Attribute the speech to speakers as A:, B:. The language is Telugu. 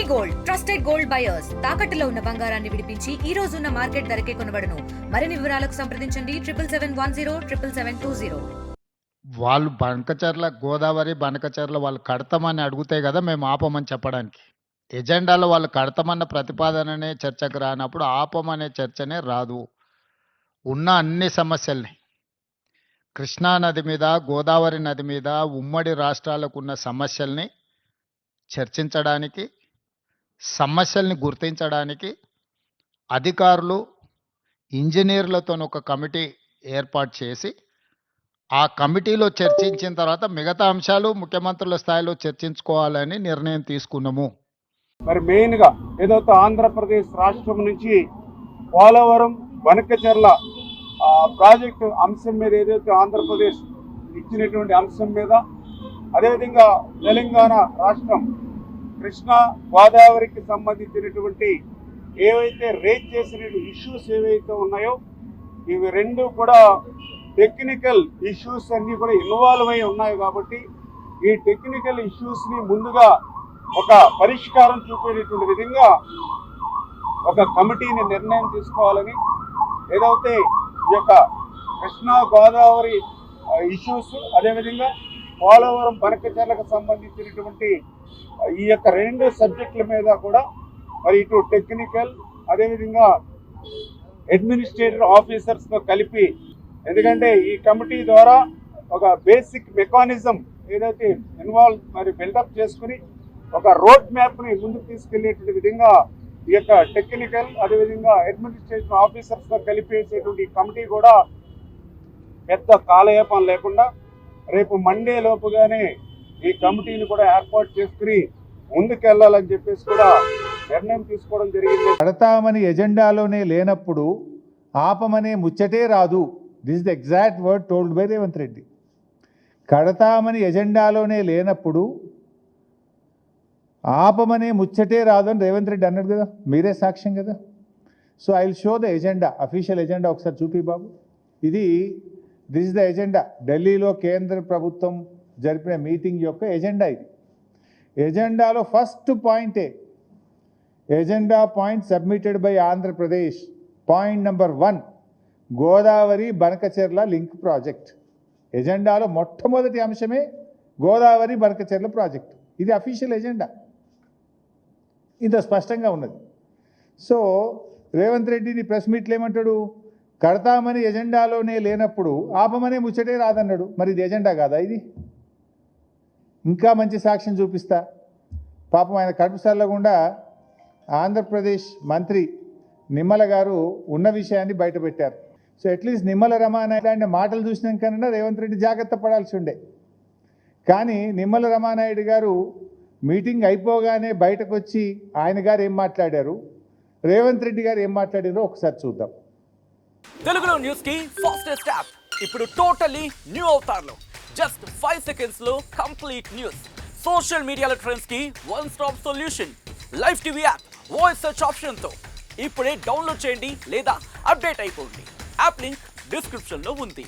A: గోల్డ్ ట్రస్టెడ్ గోల్డ్ బయర్స్ తాకట్టులో ఉన్న బంగారాన్ని విడిపించి ఈ రోజు ఉన్న మార్కెట్ ధరకే కొనబడును. మరిన్ని వివరాలకు సంప్రదించండి 7771077720.
B: వాళ్ళు బనకచర్ల గోదావరి బనకచర్ల వాళ్ళు కడతామని అడిగితే కదా మేము ఆపమని చెప్పడానికి. ఎజెండాలో వాళ్ళు కడతామన్న ప్రతిపాదననే చర్చకు రానప్పుడు ఆపమనే చర్చనే రాదు. ఉన్న అన్ని సమస్యల్ని కృష్ణా నది మీద గోదావరి నది మీద ఉమ్మడి రాష్ట్రాలకు ఉన్న సమస్యల్ని చర్చించడానికి, సమస్యల్ని గుర్తించడానికి అధికారులు ఇంజనీర్లతో ఒక కమిటీ ఏర్పాటు చేసి ఆ కమిటీలో చర్చించిన తర్వాత మిగతా అంశాలు ముఖ్యమంత్రుల స్థాయిలో చర్చించుకోవాలని నిర్ణయం తీసుకున్నాము.
C: మరి మెయిన్గా ఏదైతే ఆంధ్రప్రదేశ్ రాష్ట్రం నుంచి పోలవరం బనకచెర్ల ప్రాజెక్టు అంశం మీద ఏదైతే ఆంధ్రప్రదేశ్ ఇచ్చినటువంటి అంశం మీద, అదేవిధంగా తెలంగాణ రాష్ట్రం కృష్ణా గోదావరికి సంబంధించినటువంటి ఏవైతే రేజ్ చేసిన ఇష్యూస్ ఏవైతే ఉన్నాయో ఇవి రెండు కూడా టెక్నికల్ ఇష్యూస్ అన్నీ కూడా ఇన్వాల్వ్ అయి ఉన్నాయి. కాబట్టి ఈ టెక్నికల్ ఇష్యూస్ని ముందుగా ఒక పరిష్కారం చూపేటటువంటి విధంగా ఒక కమిటీని నిర్ణయం తీసుకోవాలని, ఏదైతే ఈ యొక్క కృష్ణా గోదావరి ఇష్యూస్, అదేవిధంగా పోలవరం బనకచెర్లకు సంబంధించినటువంటి ఈ యొక్క రెండు సబ్జెక్టుల మీద కూడా మరి ఇటు టెక్నికల్ అదేవిధంగా అడ్మినిస్ట్రేటివ్ ఆఫీసర్స్తో కలిపి, ఎందుకంటే ఈ కమిటీ ద్వారా ఒక బేసిక్ మెకానిజం ఏదైతే మరి బిల్డప్ చేసుకుని ఒక రోడ్ మ్యాప్ని ముందుకు తీసుకెళ్లేటువంటి విధంగా ఈ యొక్క టెక్నికల్ అదేవిధంగా అడ్మినిస్ట్రేటివ్ ఆఫీసర్స్తో కలిపేసేటువంటి కమిటీ కూడా పెద్ద కాలయాపన లేకుండా రేపు మండే లోపుగానే ఈ కమిటీని కూడా ఏర్పాటు చేసుకుని ముందుకెళ్లాలని చెప్పేసి కూడా నిర్ణయం తీసుకోవడం జరిగింది.
D: కడతామని ఎజెండాలోనే లేనప్పుడు ఆపమనే ముచ్చటే రాదు. This is the exact word told by Revanth Reddy. కడతామని ఎజెండాలోనే లేనప్పుడు ఆపమనే ముచ్చటే రాదు అని రేవంత్ రెడ్డి అన్నాడు కదా, మీరే సాక్ష్యం కదా. So I will show the agenda, official agenda ఒకసారి చూపి బాబు. దిస్ ఇస్ ద ఎజెండా, ఢిల్లీలో కేంద్ర ప్రభుత్వం జరిపిన మీటింగ్ యొక్క ఎజెండా ఇది. ఎజెండాలో ఫస్ట్ పాయింటే agenda point submitted by Andhra Pradesh. Point number 1 Godavari Banakacherla link project. ఎజెండాలో మొట్టమొదటి అంశమే గోదావరి బనకచెర్ల ప్రాజెక్టు. ఇది అఫీషియల్ ఎజెండా, ఇంత స్పష్టంగా ఉన్నది. సో రేవంత్ రెడ్డిని ప్రెస్ మీట్లు ఏమంటాడు, కడతామని ఎజెండాలోనే లేనప్పుడు ఆపమనే ముచ్చటే రాదన్నాడు. మరి ఇది ఎజెండా కాదా ఇది? ఇంకా మంచి సాక్ష్యం చూపిస్తా. పాపం ఆయన కడుపు సల్లగుండా ఆంధ్రప్రదేశ్ మంత్రి నిమ్మల గారు ఉన్న విషయాన్ని బయటపెట్టారు. సో అట్లీస్ట్ నిమ్మల రమానాయుడు ఆయన మాటలు చూసినాకన్నా రేవంత్ రెడ్డి జాగ్రత్త పడాల్సి ఉండే. కానీ నిమ్మల రమానాయుడు గారు మీటింగ్ అయిపోగానే బయటకు వచ్చి ఆయన గారు ఏం మాట్లాడారు, రేవంత్ రెడ్డి గారు ఏం మాట్లాడారో ఒకసారి చూద్దాం.
E: తెలుగులో న్యూస్ కి ఫాస్టెస్ట్ యాప్ ఇప్పుడు టోటలీ న్యూ అవతార్లో. జస్ట్ 5 seconds లో కంప్లీట్ న్యూస్, సోషల్ మీడియాలో ట్రెండ్స్ కి one stop solution, live TV app, voice search option తో ఇప్పుడే డౌన్లోడ్ చేయండి లేదా అప్డేట్ అయిపోండి. యాప్ లింక్ డిస్క్రిప్షన్ లో ఉంది.